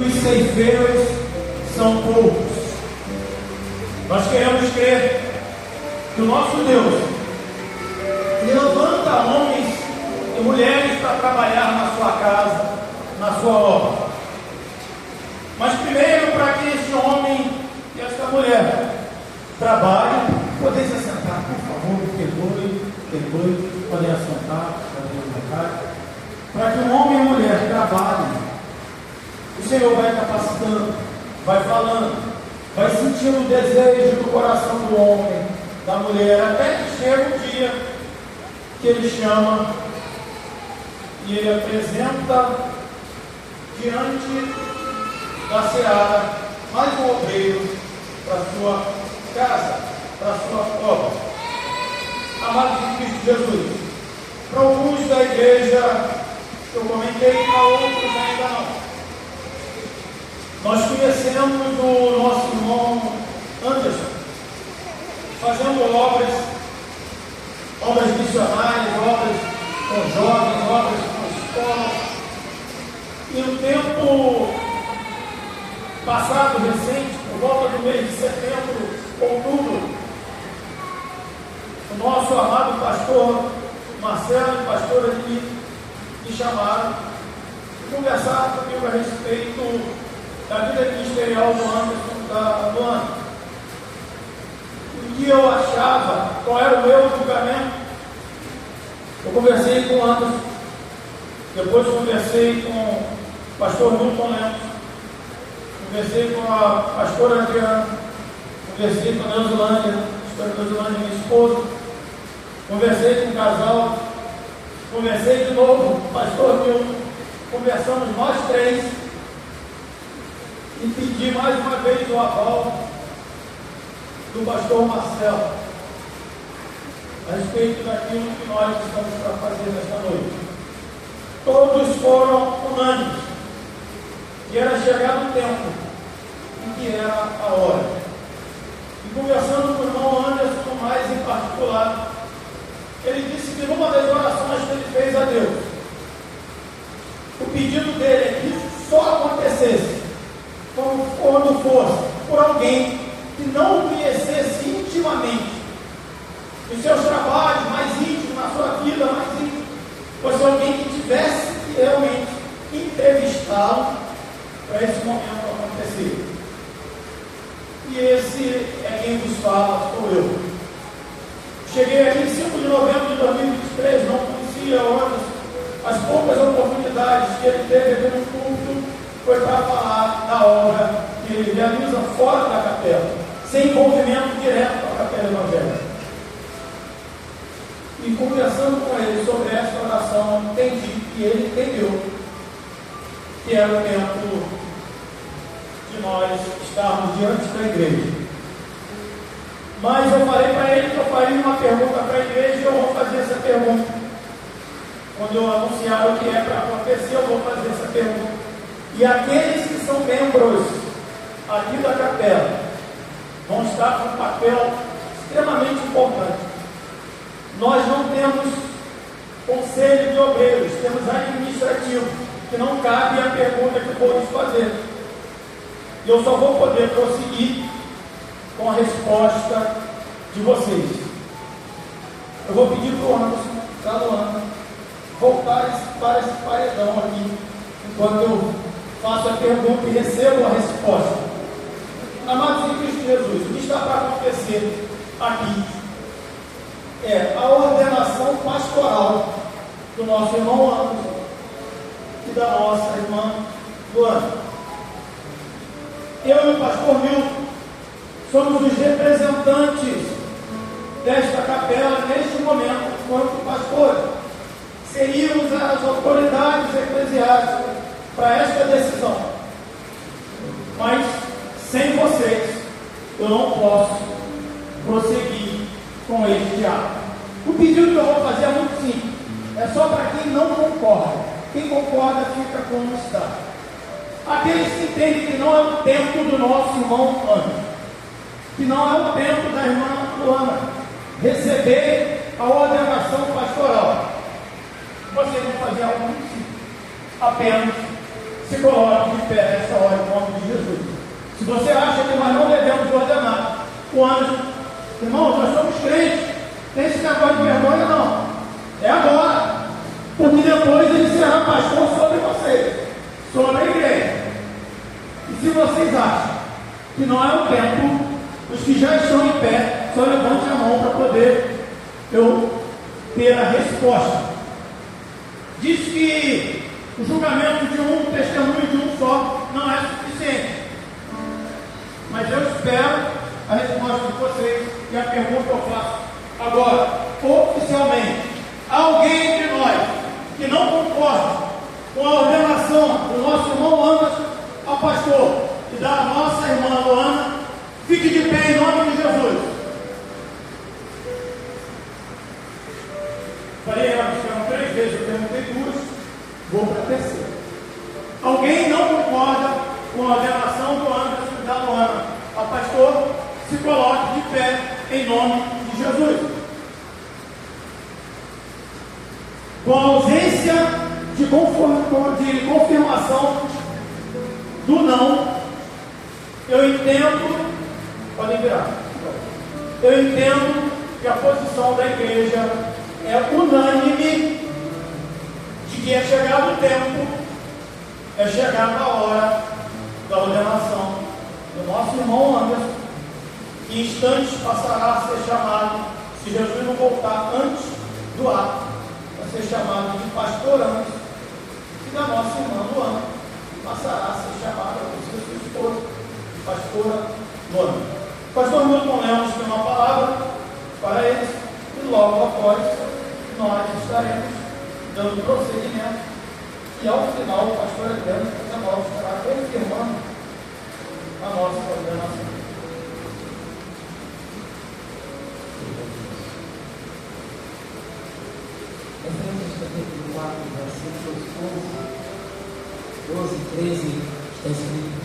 Os ceifeiros são poucos. Nós queremos crer que o nosso Deus levanta homens e mulheres para trabalhar na sua casa, na sua obra. Mas primeiro, para que este homem e esta mulher trabalhem, podem se assentar, por favor, perdoe, podem assentar, podem levantar. Para que um homem e uma mulher trabalhem, o Senhor vai capacitando, vai falando, vai sentindo o desejo do coração do homem, da mulher, até que chega o dia que ele chama e ele apresenta diante da seara mais um obreiro para a sua casa, para a sua obra. Amados de Cristo Jesus, para alguns da igreja eu comentei, para outros ainda não. Nós conhecemos o nosso irmão Anderson, fazendo obras missionárias, obras com jovens, obras com escola. E no tempo passado, recente, por volta do mês de setembro, outubro, o nosso amado pastor Marcelo e pastor aqui me chamaram e conversaram comigo a respeito da vida ministerial do Anderson, do ano. O que eu achava, qual era o meu julgamento? Eu conversei com o Anderson, depois conversei com o pastor Milton Lemos, conversei com a pastora Adriana, conversei com a Neusilândia, a pastora Neusilândia, minha esposa, conversei com o casal, conversei de novo com o pastor Milton, conversamos nós três e pedi mais uma vez o aval do pastor Marcelo a respeito daquilo que nós estamos para fazer nesta noite. Todos foram unânimes que era chegado o tempo em que era a hora. E conversando com o irmão Anderson mais em particular, ele disse que numa das orações que ele fez a Deus, o pedido dele é que isso só acontecesse quando fosse por alguém que não o conhecesse intimamente, nos seus trabalhos mais íntimos, na sua vida mais íntima, fosse alguém que tivesse que realmente entrevistá-lo para esse momento acontecer. E esse é quem vos fala, sou eu. Cheguei aqui em 5 de novembro de 2023, não conhecia as poucas oportunidades que ele teve aqui no culto, foi para falar da obra que ele realiza fora da capela, sem envolvimento direto com a capela evangélica. E conversando com ele sobre essa oração, eu entendi que ele entendeu que era o tempo de nós estarmos diante da igreja. Mas eu falei para ele que eu faria uma pergunta para a igreja e eu vou fazer essa pergunta. Quando eu anunciar o que é para acontecer, eu vou fazer essa pergunta. E aqueles que são membros aqui da capela vão estar com um papel extremamente importante. Nós não temos conselho de obreiros, temos administrativo, que não cabe a pergunta que eu vou lhes fazer. E eu só vou poder prosseguir com a resposta de vocês. Eu vou pedir para o Anderson, para a Luana, voltar para esse paredão aqui, enquanto eu faço a pergunta e recebo a resposta. Amados em Cristo Jesus, o que está para acontecer aqui é a ordenação pastoral do nosso irmão Anderson e da nossa irmã Luana. Eu e o pastor Milton somos os representantes desta capela neste momento, enquanto pastores. Seríamos as autoridades eclesiásticas para esta decisão. Mas sem vocês eu não posso prosseguir com este ato. O pedido que eu vou fazer é muito simples. É só para quem não concorda. Quem concorda fica como está. Aqueles que entendem que não é o tempo do nosso irmão Anderson, que não é o tempo da irmã Luana receber a ordenação pastoral, vocês vão fazer algo muito simples. Apenas se coloque de pé nessa hora Se você acha que nós não devemos ordenar o anjo, irmão, nós somos crentes, tem esse negócio de vergonha não, é agora, porque depois ele será pastor sobre vocês, sobre a igreja. E se vocês acham que não é o tempo, os que já estão em pé, só levante a mão para poder eu ter a resposta. Diz que o julgamento de um, o testemunho de um só, não é suficiente. Mas eu espero a resposta de vocês e a pergunta que eu faço agora, oficialmente. Alguém entre nós que não concorda com a ordenação do nosso irmão Anderson ao pastor e da nossa irmã Luana, fique de pé em nome de Jesus. Falei, eram 3 vezes, eu perguntei 2, vou para a terceira. Alguém não concorda com a ordenação do Anderson e da Luana ao pastor, se coloque de pé em nome de Jesus. Com a ausência de confirmação do não, eu entendo, podem virar, eu entendo que a posição da igreja é unânime de que é chegado o tempo, é chegada a hora da ordenação do nosso irmão Anderson, que em instantes passará a ser chamado, se Jesus não voltar antes do ato, a ser chamado de pastor Anderson, e da nossa irmã Luana passará a ser chamada por sua esposa, pastora Luana. O pastor Milton Lemos tem uma palavra para eles, e logo após nós estaremos dando prosseguimento, e ao final o pastor Adriano estará confirmando a nossa ordenação. Efésios capítulo 4, versículos 12 e 13, está escrito: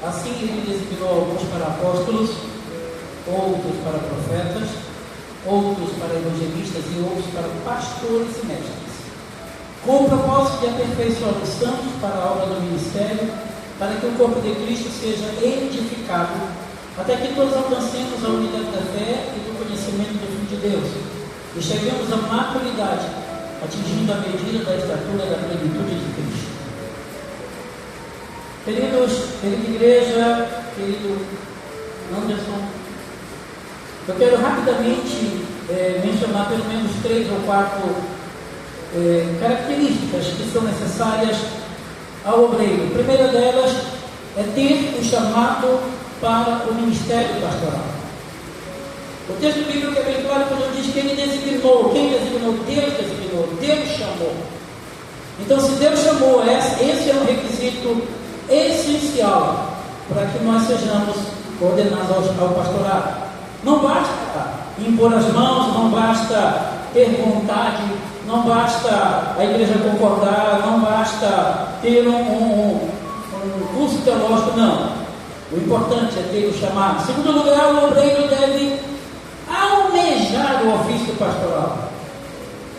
assim ele designou alguns para apóstolos, outros para profetas, outros para evangelistas e outros para pastores e mestres, com o propósito de aperfeiçoar os santos para a obra do ministério, para que o corpo de Cristo seja edificado, até que todos alcancemos a unidade da fé e do conhecimento do Filho de Deus, e cheguemos à maturidade, atingindo a medida da estatura da plenitude de Cristo. Querida igreja, querido Anderson, eu quero rapidamente mencionar pelo menos 3 ou 4 características que são necessárias ao obreiro. A primeira delas é ter o chamado para o ministério pastoral. O texto bíblico é bem claro quando diz que ele designou. Quem designou? Deus designou, Deus chamou. Então, se Deus chamou, esse é um requisito essencial para que nós sejamos ordenados ao pastorado. Não basta impor as mãos, não basta ter vontade, não basta a igreja concordar, não basta ter um curso teológico, não. O importante é ter o chamado. Em segundo lugar, o obreiro deve almejar o ofício pastoral.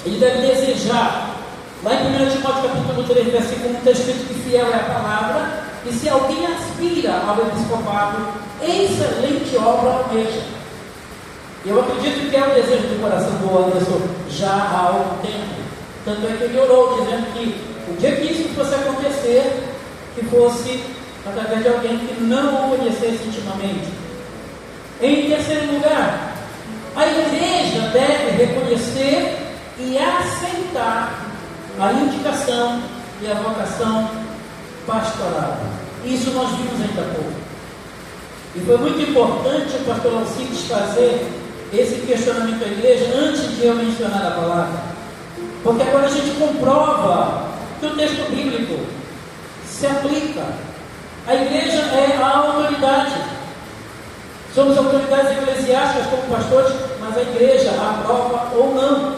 Ele deve desejar. Lá em 1 Timóteo capítulo 3, versículo 1, está escrito que fiel é a palavra, e se alguém aspira ao episcopado, excelente obra almeja. Eu acredito que é o desejo do coração do Anderson já há algum tempo. Tanto é que ele orou, dizendo que o dia que isso fosse acontecer, que fosse através de alguém que não o conhecesse intimamente. Em terceiro lugar, a igreja deve reconhecer e aceitar a indicação e a vocação pastoral. Isso nós vimos ainda há pouco. E foi muito importante o pastor Alcides fazer esse questionamento à igreja antes de eu mencionar a palavra. Porque agora a gente comprova que o texto bíblico se aplica. A igreja é a autoridade. Somos autoridades eclesiásticas como pastores, mas a igreja aprova ou não.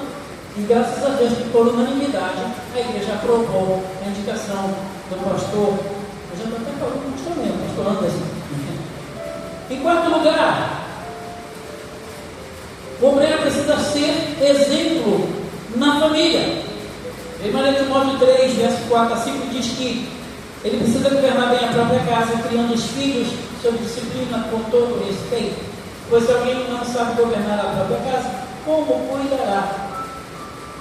E graças a Deus que por unanimidade a igreja aprovou a indicação do pastor. Eu já estou até falando com o pastor mesmo, pastor Anderson. Em quarto lugar, o obreiro precisa ser exemplo na família. Em 1 Timóteo 3, verso 4 a 5 diz que Ele precisa governar bem a própria casa, criando os filhos sob disciplina com todo respeito. Pois se alguém não sabe governar a própria casa, como cuidará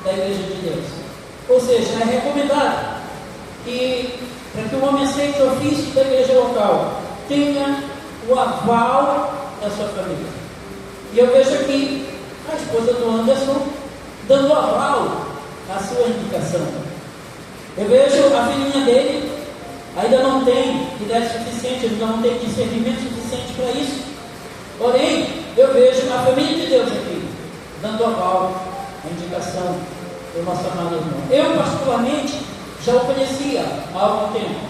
da igreja de Deus? Ou seja, é recomendado que, para que o homem aceite o ofício da igreja local, tenha o aval da sua família. E eu vejo aqui a esposa do Anderson dando aval à sua indicação. Eu vejo a filhinha dele, ainda não tem idade suficiente, ainda não tem discernimento suficiente para isso. Porém, eu vejo a família de Deus aqui, dando aval à indicação do nosso amado irmão. Eu, particularmente, já o conhecia há algum tempo.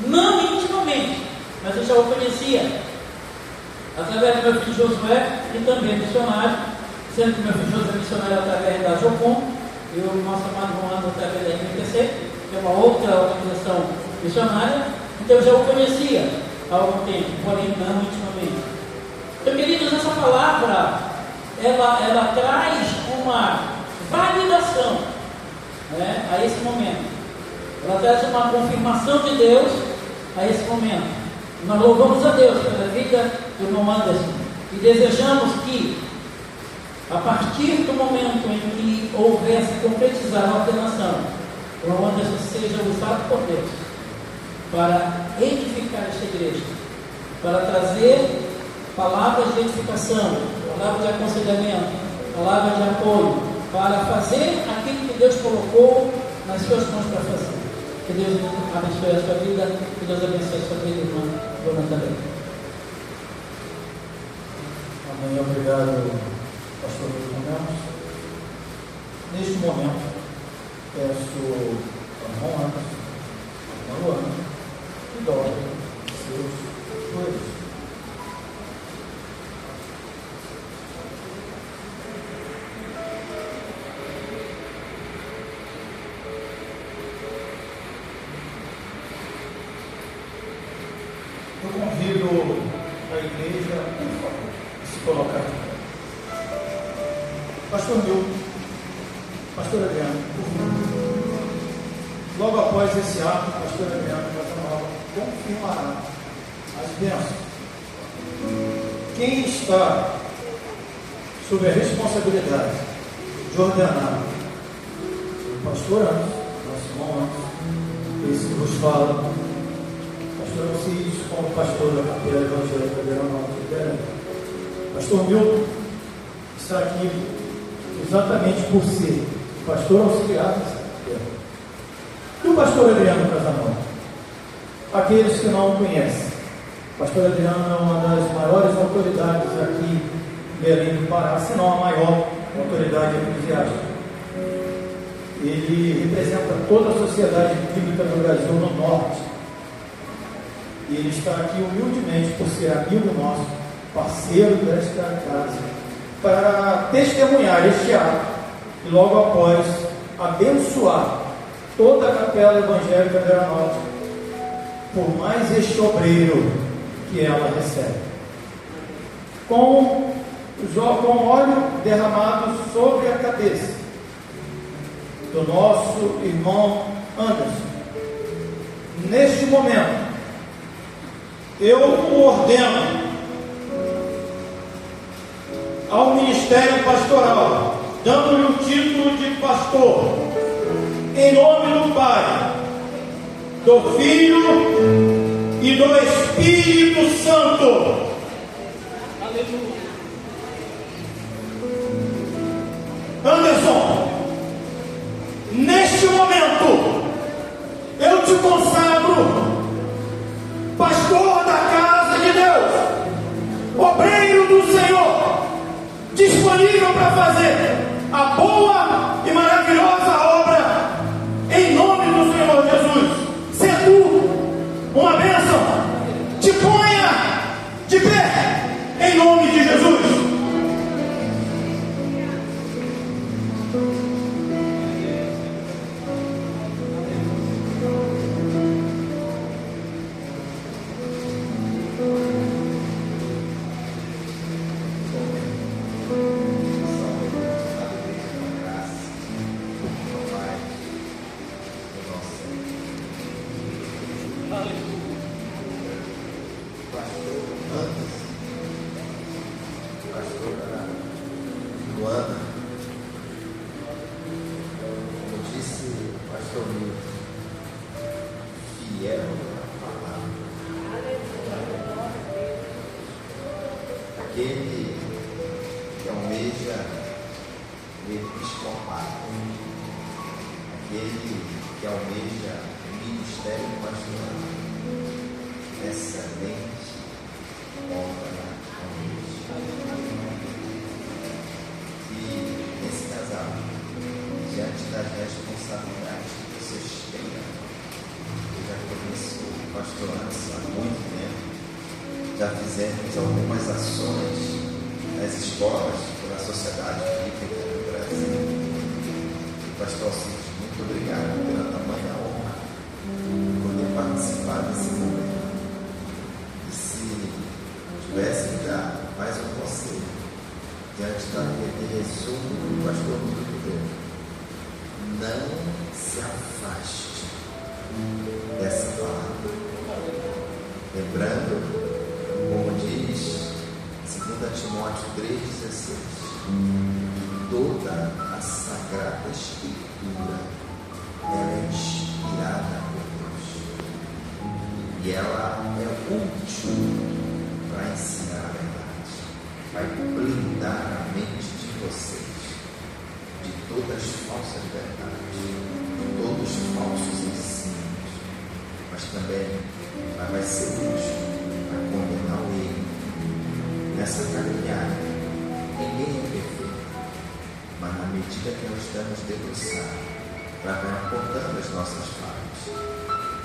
Não intimamente, mas eu já o conhecia através do meu filho Josué e também missionário, sendo que meu filho Josué é missionário através da Jocum e o nosso amado irmão Anderson através da MPC, que é uma outra organização missionária. Então eu já o conhecia há algum tempo, porém não intimamente. Então, queridos, essa palavra ela traz uma validação, né, a esse momento. Ela traz uma confirmação de Deus a esse momento. Nós louvamos a Deus pela vida do irmão Anderson e desejamos que, a partir do momento em que houver se concretizar a ordenação, o irmão Anderson seja usado por Deus para edificar esta igreja, para trazer palavras de edificação, palavras de aconselhamento, palavras de apoio, para fazer aquilo que Deus colocou nas suas mãos para fazer. Que Deus abençoe a sua vida, que Deus abençoe a sua vida, irmã Dona também. Amém. Obrigado, pastor Luiz. Neste momento, peço ao irmão Anderson, ao irmão Luana, que dobre seus joelhos. Eu convido a igreja, por favor, a se colocar aqui. Pastor Milton, pastor Adriano, por favor. Logo após esse ato, o pastor Adriano confirmará as bênçãos. Quem está sob a responsabilidade de ordenar o pastor Anderson, nosso irmão Anderson, esse que vos fala, pastor Alcides, como pastor da Capela Evangélica Veranópolis, pastor Milton está aqui exatamente por ser pastor auxiliar dessa capela. E o pastor Adriano Casanova? Aqueles que não o conhecem, o pastor Adriano é uma das maiores autoridades aqui em Belém do Pará, se não a maior autoridade eclesiástica. Ele representa toda a sociedade bíblica do Brasil no norte. E ele está aqui humildemente por ser amigo nosso, parceiro desta casa, para testemunhar este ato e logo após abençoar toda a Capela Evangélica Veranópolis por mais este obreiro que ela recebe. Com óleo derramado sobre a cabeça do nosso irmão Anderson. Neste momento, eu o ordeno ao ministério pastoral, dando-lhe o título de pastor, em nome do Pai, do Filho e do Espírito Santo. Aleluia. Anderson, neste momento, eu te consagro pastor da casa de Deus, obreiro do Senhor, disponível para fazer a boa e maravilhosa obra em nome do Senhor Jesus. Se tu uma bênção, te ponha de pé em nome de Jesus. aquele que almeja o episcopado, aquele que almeja o ministério pastoral, excelente obra almeja. E esse casal, diante das responsabilidades que vocês têm, eu já conheço o pastor Anderson há muito tempo, já fizemos algumas ações nas escolas pela Sociedade Bíblica do Brasil. E pastor Alcides, muito obrigado pela tamanha honra de poder participar desse momento. E se tivesse que dar mais um conselho diante daquele resumo do pastor Bruno deu, não se afaste dessa palavra. Lembrando, como diz 2 Timóteo 3,16, toda a Sagrada Escritura ela é inspirada por Deus e ela é útil para ensinar a verdade, vai blindar a mente de vocês de todas as falsas verdades, de todos os falsos ensinos, mas também vai ser útil para condenar o erro. Nessa caminhada, ninguém é perfeito, mas na medida que nós estamos debruçados, ela vai apontando as nossas falhas,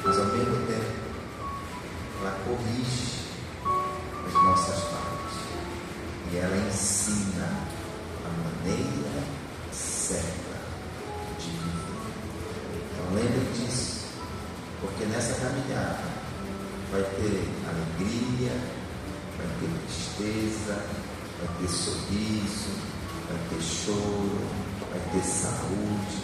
mas ao mesmo tempo, ela corrige as nossas falhas e ela ensina a maneira certa de viver. Então lembre disso, porque nessa caminhada vai ter alegria, vai ter tristeza, vai ter sorriso, vai ter choro, vai ter saúde,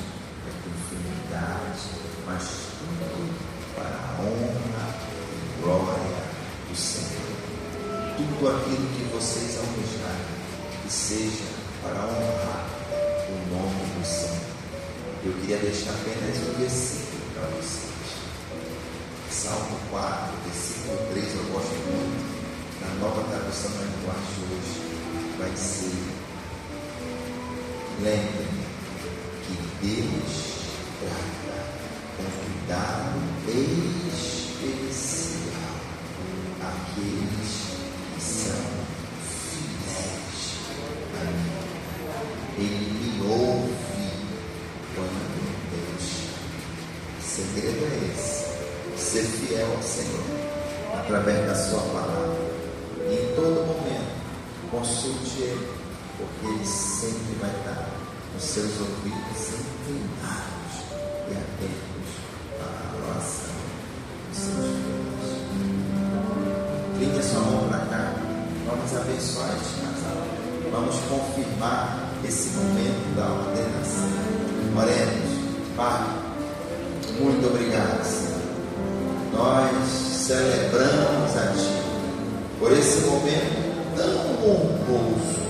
vai ter enfermidade, mas tudo para a honra e glória do Senhor. Tudo aquilo que vocês almejarem, que seja para honrar o nome do Senhor. Eu queria deixar apenas um versículo para vocês. Salmo 4, versículo 3, eu gosto muito. Na nova tradução da linguagem de hoje vai ser: lembre-me que Deus trata com cuidado especial aqueles que são fiéis a mim. Ele me ouve quando Deus chama. O segredo é esse: ser fiel ao Senhor através da sua palavra. E em todo momento, consulte Ele, porque Ele sempre vai estar nos seus ouvidos inclinados e atentos para a oração dos seus filhos. Clique a sua mão para cá, vamos abençoar este casal, vamos confirmar esse momento da ordenação. Oremos. Pai, muito obrigado, Senhor. Nós celebramos a Ti por esse momento tão honroso,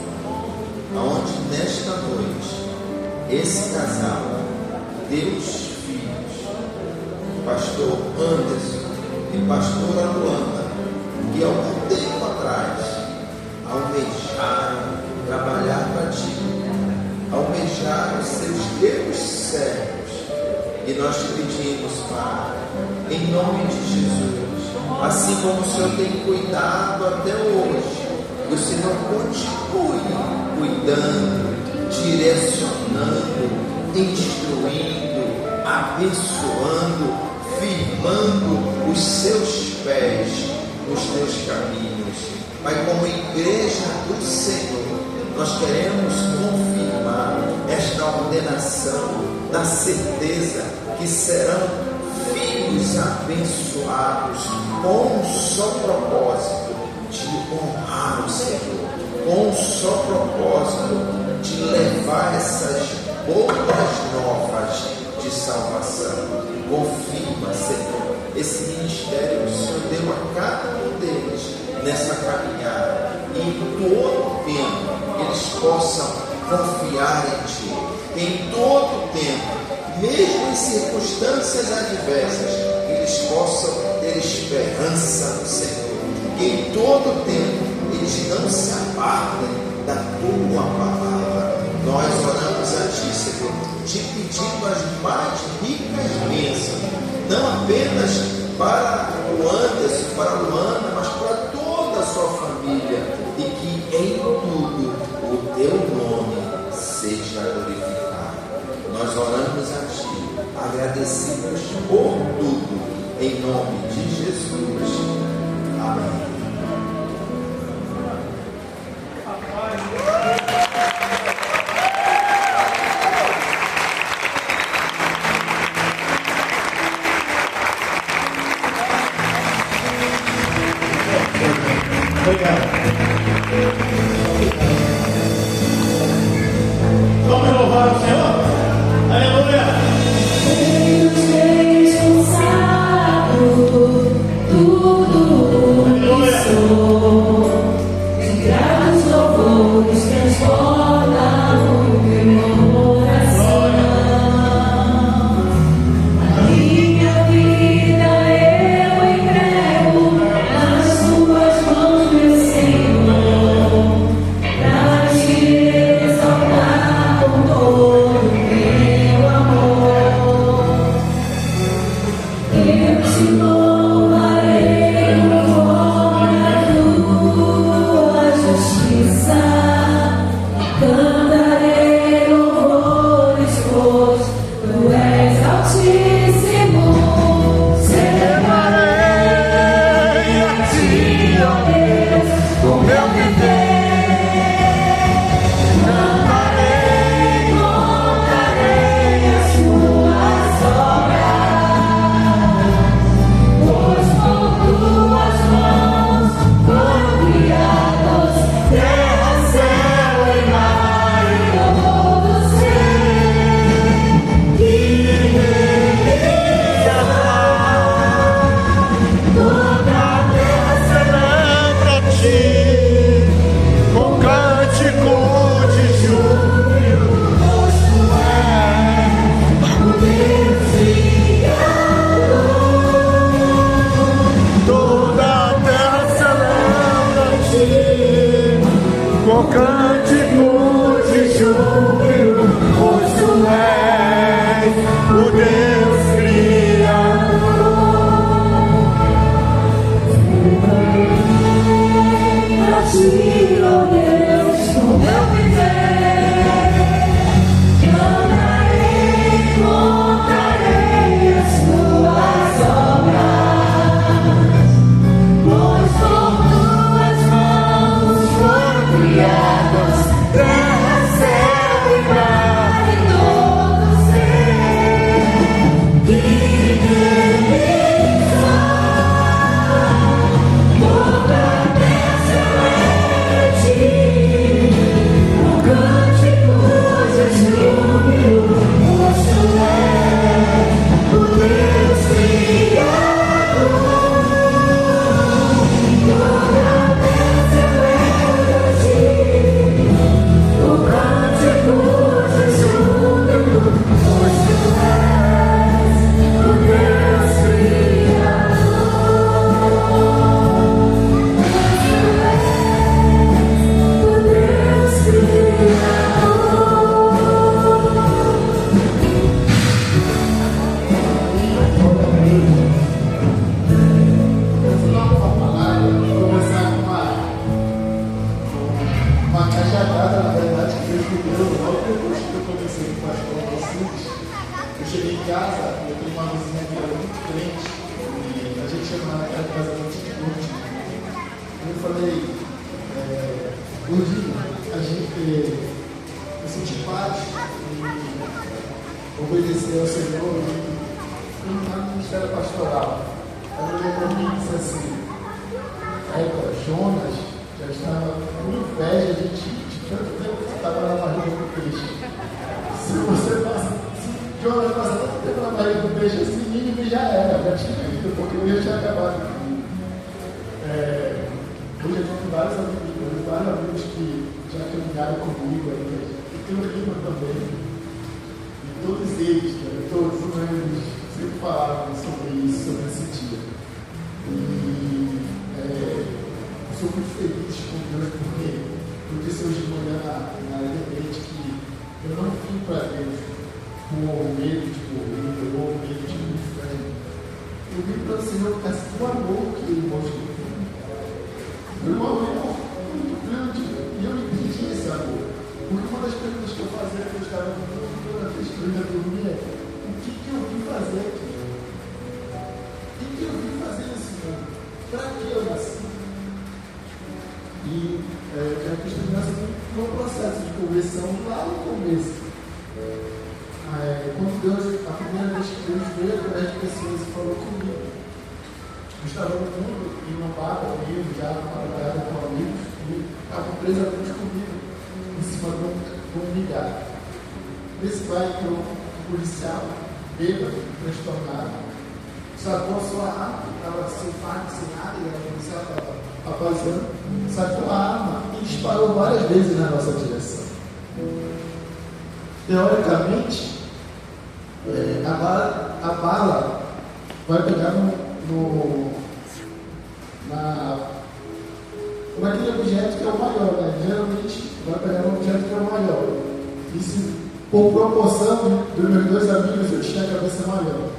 onde nesta noite esse casal, Deus Filhos, pastor Anderson e pastora Luana, que algum tempo atrás almejaram trabalhar para Ti, almejaram seus teus servos, e nós te pedimos, Pai, em nome de Jesus, assim como o Senhor tem cuidado até hoje, que o Senhor continue cuidando, direcionando, instruindo, abençoando, firmando os seus pés nos teus caminhos. Pai, como igreja do Senhor, nós queremos confirmar esta ordenação na certeza que serão filhos abençoados com um só propósito de honrar o Senhor, com um só propósito de levar essas boas novas de salvação. Confirma, Senhor, esse ministério que o Senhor deu a cada um deles nessa caminhada, e em todo tempo eles possam confiar em Ti, em todo tempo, mesmo em circunstâncias adversas, eles possam ter esperança no Senhor, que em todo tempo eles não se apartem da tua palavra. Nós oramos a Ti, Senhor, te pedindo as mais ricas bênçãos, não apenas para o Anderson, para a Luana, mas para toda a sua família, e que em tudo o Teu nome seja glorificado. Nós oramos a Ti, agradecidos por tudo, em nome de Jesus. Amém. Vamos louvar o Senhor? Aleluia! Deus responsável, tudo isso. De gratos louvores transforma o meu coração. A minha vida eu entrego nas tuas mãos, meu Senhor, pra te exaltar com todo o meu amor. Eu te louvarei por a tua justiça, cantarei louvores, pois tu és altíssimo. Celebrarei a ti, ó Deus, o meu viver. Cantarei, contarei as tuas obras, pois por tuas mãos foram criados terra, céu e mar e todo ser que realiza. Toda a terra Celebra a Ti com cântico de júbilo, pois Tu és o Deus criador. toda a terra celebra a Ti com cântico de júbilo, pois Tu és o Deus Criador. A ti, ó Deus, o meu viver. Cantarei, contarei as tuas obras, pois por tuas mãos foram criados terra, céu e mar e todo ser que realiza. Toda a terra celebra a Ti, o cântico de júbilo, pois Tu és o Deus criador. Toda a terra celebra a Ti, o cântico de júbilo, pois Tu és o Deus criador. O Deus criador. Começar com uma cajadada, na verdade, que foi primeiro logo depois que eu comecei com o pastor Alcides. Eu cheguei em casa, eu tenho uma vizinha que era muito crente, e a gente chegou na casa da noite. Eu falei, Gordinho, a gente sentir paz e obedecer ao Senhor e entrar no ministério pastoral. Ela olhou para mim e disse assim: Jonas já estava com inveja de ti, de tanto tempo que você estava na barriga do peixe. Se Jonas passa tanto tempo na barriga do peixe, assim, Nínive já era, já tinha ido, porque o rio tinha acabado. Hoje eu tenho vários amigos que já caminharam comigo, e tem um livro também. E todos eles sempre falavam sobre isso, sobre esse dia. E sou muito feliz com Deus, porque eu disse hoje de manhã na internet que eu não vim para Deus com medo de morrer ou medo de ir inferno. Eu vim para o Senhor por causa do amor que Ele mostrou. Foi um amor muito grande e eu entendi esse amor. Porque uma das perguntas que eu fazia quando eu estava no mundo, toda vez que eu ia dormir, é: o que eu vim fazer aqui? O que eu vim fazer nesse mundo? Para que eu nasci? E eu quero que você comece no processo de conversão lá no começo. Quando Deus, a primeira vez que Deus veio através de pessoas e falou comigo, eu estava no mundo e no bar comigo, já na madrugada com amigos, e estavam presos comigo, em cima de um milhar. Nesse bar entrou um policial, bêbado, transtornado, sacou a sua arma, estava sem faca, sem nada, e o policial estava apazando, sacou a arma e disparou várias vezes na nossa direção. Teoricamente, a bala vai pegar naquele objeto que é o maior, né? Geralmente vai pegar no objeto que é o maior. E se, por proporção dos meus dois amigos, eu tinha a cabeça maior.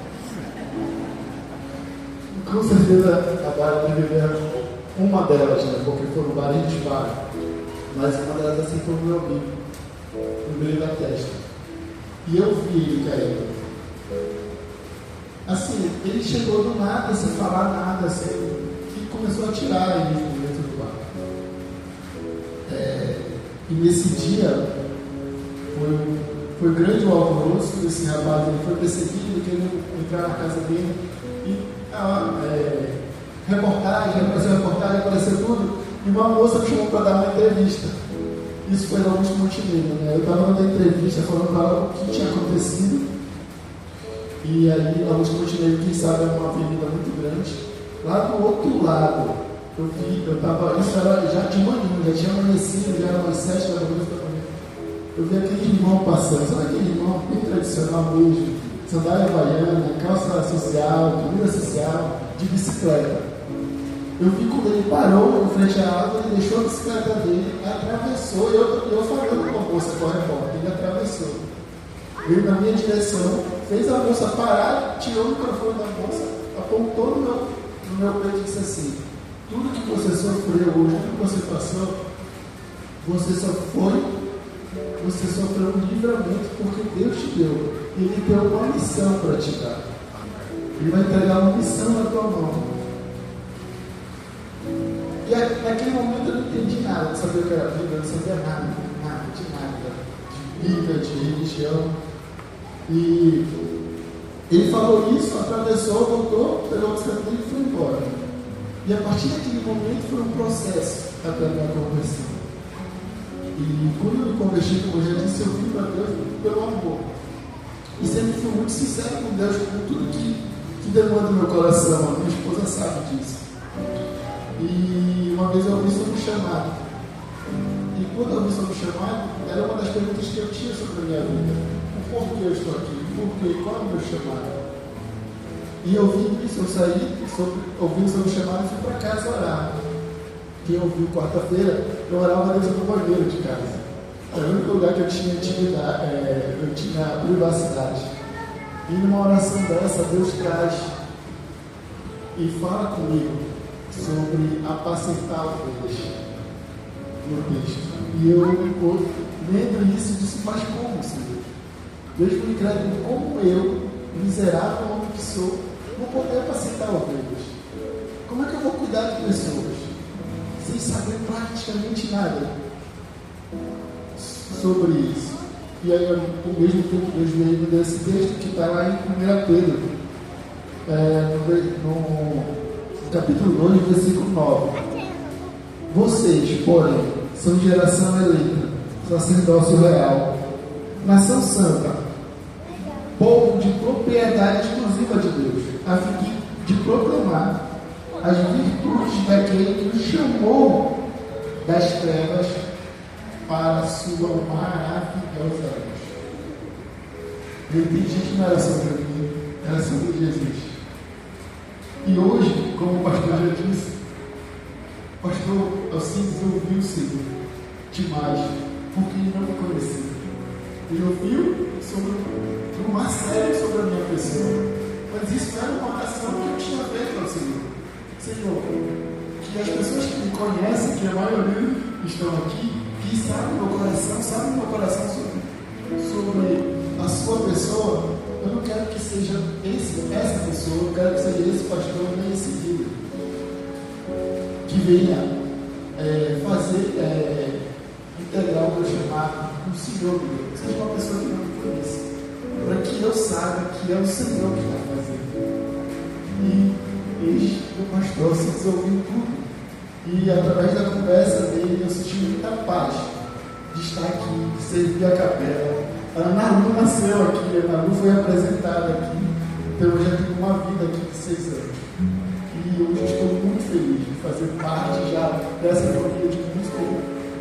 Com certeza a bala deveria uma delas, né? Porque foram vários disparos. Mas uma delas assim foi no meu bico, no meio da testa. E eu vi ele caindo. Assim, ele chegou do nada, sem falar nada, e começou a atirar ele dentro do bar. E nesse dia foi grande o alvoroço. Esse rapaz ele foi perseguido, querendo entrar na casa dele. E apareceu tudo. E uma moça me chamou para dar uma entrevista. Isso foi na Augusto Montenegro, né? Eu estava dando entrevista falando para ela o que tinha acontecido. E aí, a Augusto Montenegro, quem sabe, é uma avenida muito grande. Lá do outro lado, isso era já de manhã, já tinha amanhecido, já era umas 7 da manhã. Eu vi aquele irmão passando, sabe aquele irmão bem tradicional mesmo? Sandália havaiana, calça social, camisa social, de bicicleta. Eu vi quando ele parou em frente à árvore, ele deixou a bicicleta dele, atravessou, e eu falando com a moça com a repórter, ele atravessou. Veio na minha direção, fez a moça parar, tirou o microfone da moça, apontou no meu peito e disse assim: tudo que você sofreu hoje, tudo que você passou, você sofreu um livramento porque Deus te deu. E Ele deu uma missão para te dar. Ele vai entregar uma missão na tua mão. E naquele momento eu não entendi nada, não sabia o que era Bíblia, não sabia nada de Bíblia, de religião. E ele falou isso, atravessou, voltou, pegou o bicicleta dele e foi embora. E a partir daquele momento foi um processo até a minha conversão. E quando eu me converti, como eu já disse, eu vim para Deus pelo amor. E sempre fui muito sincero com Deus, com tudo que demanda o meu coração. A minha esposa sabe disso. E uma vez eu ouvi sobre o chamado. E quando eu ouvi sobre o chamado, era uma das perguntas que eu tinha sobre a minha vida. O porquê eu estou aqui? O porquê? Qual é o meu chamado? E eu vi isso, eu saí, ouvi sobre o chamado e fui para casa orar. Quem ouviu quarta-feira, eu orava dentro do banheiro de casa. Era o único lugar que eu tinha intimidade, eu tinha privacidade. E numa oração dessa, Deus traz e fala comigo sobre apacentar ovelhas no texto. E eu lendo isso, disse: mas como, Senhor? Deus me incrédulo, como eu, miserável homem que sou, vou poder apacentar ovelhas? Como é que eu vou cuidar de pessoas sem saber praticamente nada sobre isso? E aí, o mesmo tempo, Deus veio desse texto que está lá em 1 Pedro, no capítulo 2, versículo 9. Vocês, porém, são geração eleita, sacerdócio real, nação santa, povo de propriedade exclusiva de Deus, a fim de proclamar as virtudes daquele que nos chamou das trevas para a sua maravilhosa luz. Eu entendi que não era sobre mim, era sobre Jesus. E hoje, como o pastor já disse, pastor Alcides ouviu o Senhor demais, porque ele não me conhecia. Ele ouviu sobre uma série sobre a minha pessoa, mas isso era uma oração que eu tinha feito ao Senhor. Senhor, que as pessoas que me conhecem, que a maioria estão aqui, que sabem meu coração sobre a sua pessoa, eu não quero que seja essa pessoa, eu quero que seja esse pastor nem esse líder que venha integrar o meu chamado no Senhor, que seja uma pessoa que não me conhece, para que eu saiba que é o Senhor que está fazendo. E o pastor se resolveu tudo. E através da conversa dele, eu senti muita paz de estar aqui, de servir a capela. A Ana Lu nasceu aqui, a Ana Lu foi apresentada aqui. Então eu já tenho uma vida aqui de 6 anos. E hoje estou muito feliz de fazer parte já dessa família de música.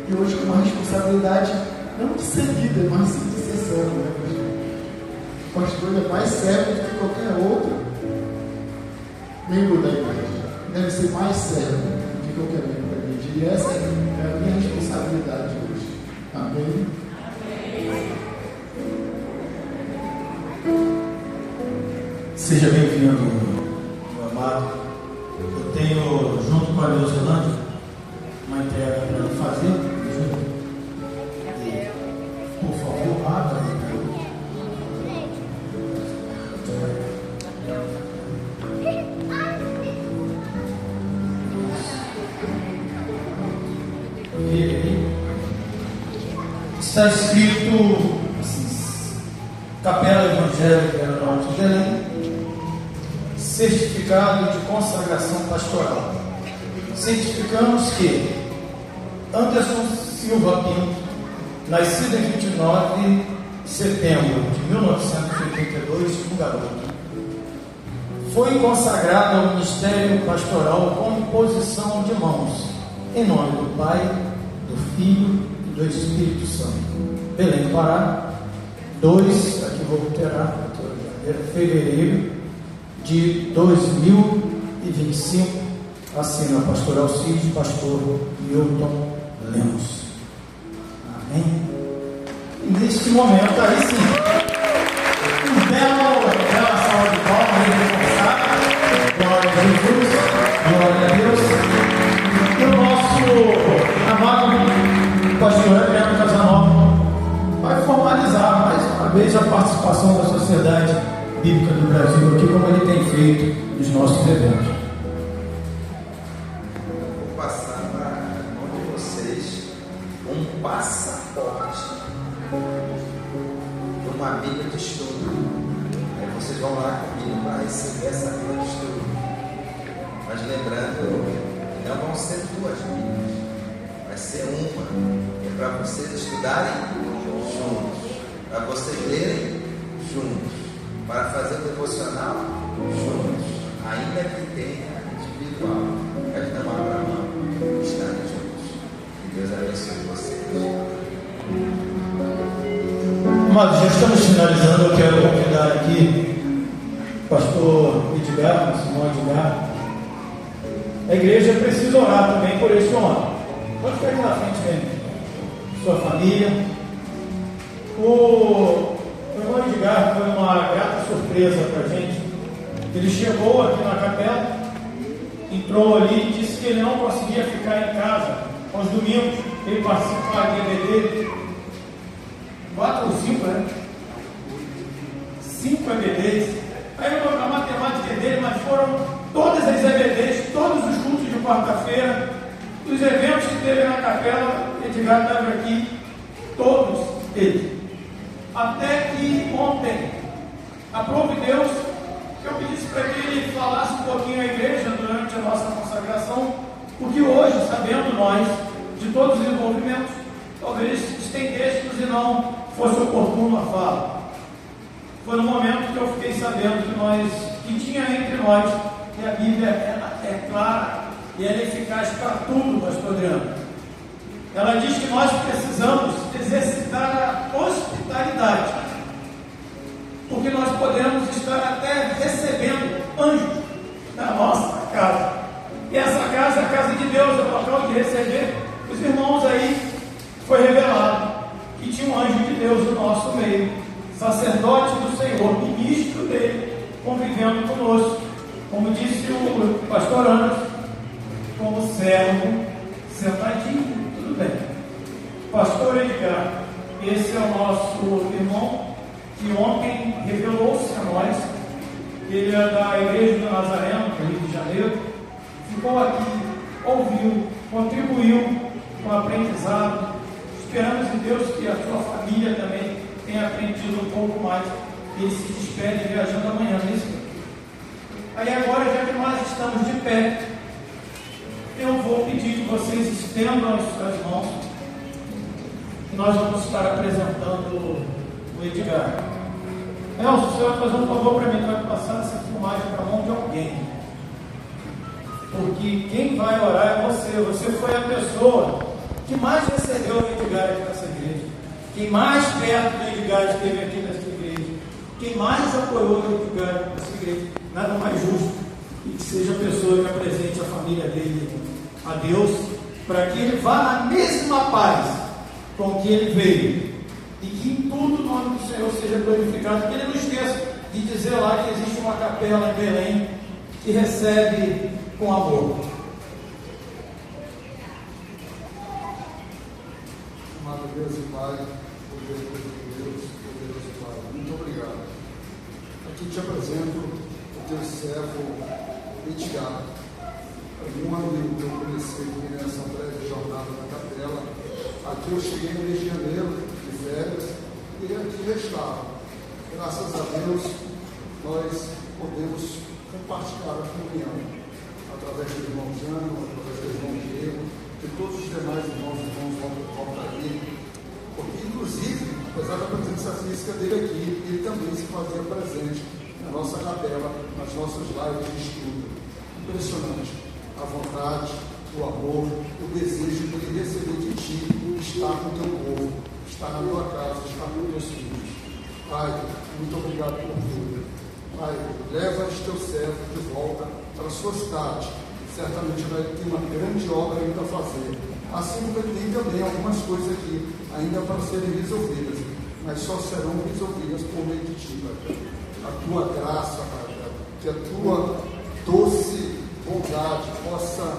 E hoje com uma responsabilidade, não de ser líder, mas sim de ser servo, né, pastor? O pastor é mais servo do que qualquer outro membro da igreja. Deve ser mais servo do que qualquer membro da igreja. E essa é a minha responsabilidade hoje. Amém? Seja bem-vindo, meu amado. Eu tenho, junto com a Neuzelândia, uma entrega para ele fazer. E, por favor, abra aí. Está escrito assim, Capela Evangélica Norte de Belém, certificado de consagração pastoral. Certificamos que Anderson Silva Pinto, nascido em 29 de setembro de 1982, um garoto, foi consagrado ao ministério pastoral com imposição de mãos, em nome do Pai, do Filho e do Espírito Santo. Belém do Pará, 2, aqui vou alterar, fevereiro de 2025, assina pastor Alcides, pastor Milton Lemos. Amém? E neste momento, aí sim, um bela salva de palmas, glória a Jesus, glória a Deus. E o nosso amado pastor Adriano Casanova vai formalizar mais uma vez a participação da Sociedade Bíblica do Brasil aqui, como ele tem feito nos nossos eventos. Vou passar para a mão de vocês um passaporte de uma Bíblia de estudo. Aí vocês vão lá comigo para receber essa Bíblia de estudo. Mas lembrando, não vão ser 2 Bíblias, vai ser uma. É para vocês estudarem juntos, para vocês lerem juntos, para fazer o devocional juntos, ainda que tenha individual, mas não abra mão, estarem juntos. Que Deus abençoe vocês. Amados, já estamos finalizando. Eu quero convidar aqui o pastor Edgar, o senhor Edgar. A igreja precisa orar também por este homem. Pode ficar aqui na frente mesmo. Sua família. O irmão Edgar foi uma grata surpresa para a gente. Ele chegou aqui na capela, entrou ali e disse que ele não conseguia ficar em casa aos domingos. Ele participava de EBD, 4 ou 5, né? 5 EBDs. Aí a matemática dele, mas foram todas as EBDs, todos os cultos de quarta-feira, os eventos que teve na capela. Edgar estava aqui, todos eles. Até que ontem, aprove Deus, que eu pedisse para que ele falasse um pouquinho à igreja durante a nossa consagração, porque hoje, sabendo nós de todos os envolvimentos, talvez estendêssemos e não fosse oportuno a fala. Foi no momento que eu fiquei sabendo que tinha entre nós, que a Bíblia é clara e ela é eficaz para tudo, pastor Adriano. Ela diz que nós precisamos exercitar a hospitalidade, porque nós podemos estar até recebendo anjos na nossa casa, e essa casa essa casa de Deus é o local de receber os irmãos aí. Foi revelado que tinha um anjo de Deus no nosso meio, sacerdote do Senhor, ministro dele, convivendo conosco, como disse o pastor Anderson, como servo, sentadinho, tudo bem. Pastor Edgar, esse é o nosso irmão, que ontem revelou-se a nós. Ele é da Igreja do Nazareno, do Rio de Janeiro, ficou aqui, ouviu, contribuiu com o aprendizado. Esperamos em Deus que a sua família também tenha aprendido um pouco mais. Ele se despede viajando amanhã, não é isso? Aí agora, já que nós estamos de pé, eu vou pedir que vocês estendam as suas mãos e nós vamos estar apresentando o Edgar. Nelson, o senhor vai fazer um favor para mim, vai passar essa filmagem para a mão de alguém. Porque quem vai orar é você. Você foi a pessoa que mais recebeu o Edgar aqui nessa igreja. Quem mais perto do Edgar esteve aqui nessa igreja. Quem mais apoiou o Edgar nessa igreja. Nada mais justo e que seja a pessoa que apresente a família dele a Deus, para que ele vá na mesma paz com que ele veio. E que em tudo o nome do Senhor seja glorificado. Que ele não esqueça de dizer lá que existe uma capela em Belém que recebe com amor. Amado Deus e Pai, poderoso Deus, poderoso Pai, muito obrigado. Aqui te apresento o teu servo Edgar. Um ano que eu comecei aqui nessa breve jornada na capela. Aqui eu cheguei no mês de janeiro, de férias, e aqui restava. Graças a Deus, nós podemos compartilhar a comunhão através do irmão Jano, através do irmão Diego, de todos os demais irmãos voltam aí. Porque, inclusive, apesar da presença física dele aqui, ele também se fazia presente na nossa capela, nas nossas lives de estudo. Impressionante. A vontade, o amor, o desejo de receber de ti, estar com o teu povo, estar na tua casa, estar com teus filhos. Pai, muito obrigado por tudo. Pai, leva este teu servo de volta para a sua cidade. Certamente vai ter uma grande obra ainda a fazer. Assim como ele tem também algumas coisas aqui ainda para serem resolvidas, mas só serão resolvidas por meio de ti, Pai. A tua graça, Pai, que a tua doce bondade possa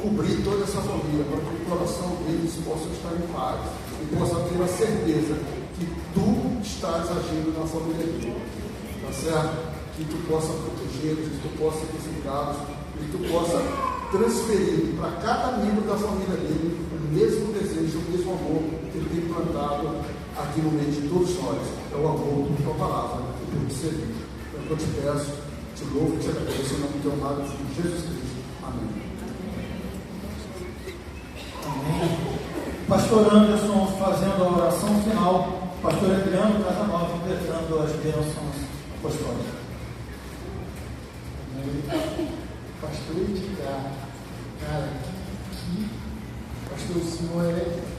cobrir toda essa família, para que o coração deles possa estar em paz e possa ter a certeza que tu estás agindo na família dele, tá certo? Que tu possa protegê-los, que tu possa edificá-los, que tu possa transferir para cada membro da família dele o mesmo desejo, o mesmo amor que ele tem plantado aqui no meio de todos nós. É o amor por tua palavra e por te servir. É o que eu te peço, te louvo e te agradeço em nome do teu amado Filho Jesus Cristo. Amém. Amém. Pastor Anderson fazendo a oração final. Pastor Adriano Casanova interpretando as bênçãos apostólicas. Amém. Pastor Edgar, cara, pastor, o senhor é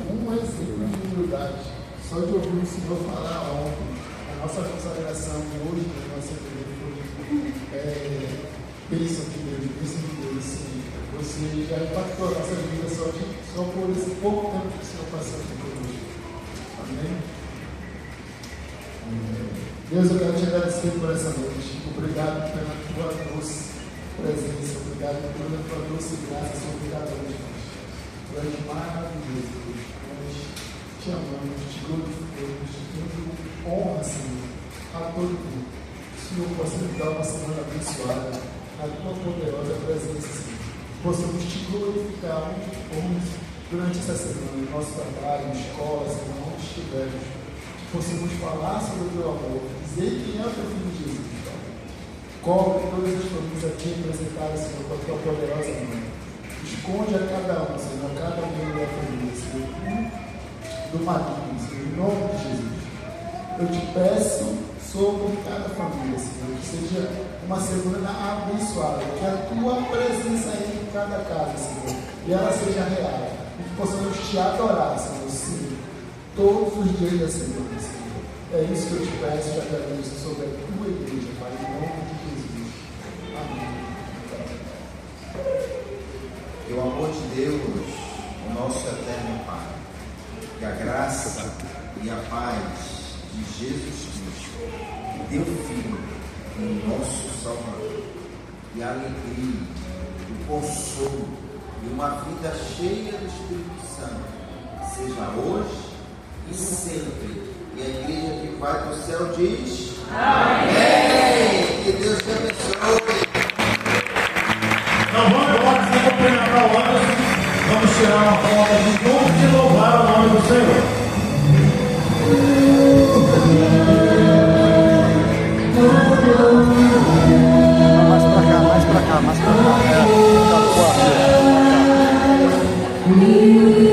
um exemplo de humildade. Só de ouvir o senhor falar ontem, a nossa consagração hoje, a nossa igreja, bênção de Deus, sim. Você já impactou a nossa vida só por esse pouco tempo que o senhor passou aqui conosco. Amém? Deus, eu quero te agradecer por essa noite. Obrigado pela tua doce presença. Obrigado pela tua doce graça sobre cada um de nós. Tu és maravilhoso, Deus. Nós te amamos, te glorificamos, te damos honra, Senhor, a todo mundo. Senhor, possa nos dar uma semana abençoada, a tua poderosa presença, Senhor. Possamos te glorificar durante essa semana, no nosso trabalho, na escola, Senhor, onde estivermos. Possamos falar sobre o teu amor, dizer quem é o teu Filho Jesus. Cobre todas as famílias aqui representadas, Senhor, com a tua poderosa mão. Esconde a cada um, Senhor, a cada membro da família, Senhor, do maligno, Senhor, em nome de Jesus. Eu te peço sobre cada família, Senhor, que seja uma semana abençoada, que a tua presença entre em cada casa, Senhor, e ela seja real, e que possamos te adorar, Senhor, sim, todos os dias da semana, Senhor. É isso que eu te peço e te agradeço sobre a tua igreja, Pai, em nome de Jesus. Amém. Que o amor de Deus, o nosso eterno Pai, que a graça e a paz de Jesus Cristo, teu Filho, o nosso Salvador, e a alegria, o consolo e uma vida cheia do Espírito Santo, seja hoje e sempre. E a igreja que vai para o céu diz: Amém! Que Deus te abençoe. Então vamos agora sem cumprimentar o Anderson. Vamos tirar uma foto de tudo e louvar o nome do Senhor. Mais pra cá, mais pra cá, mais pra cá. É, tá boa.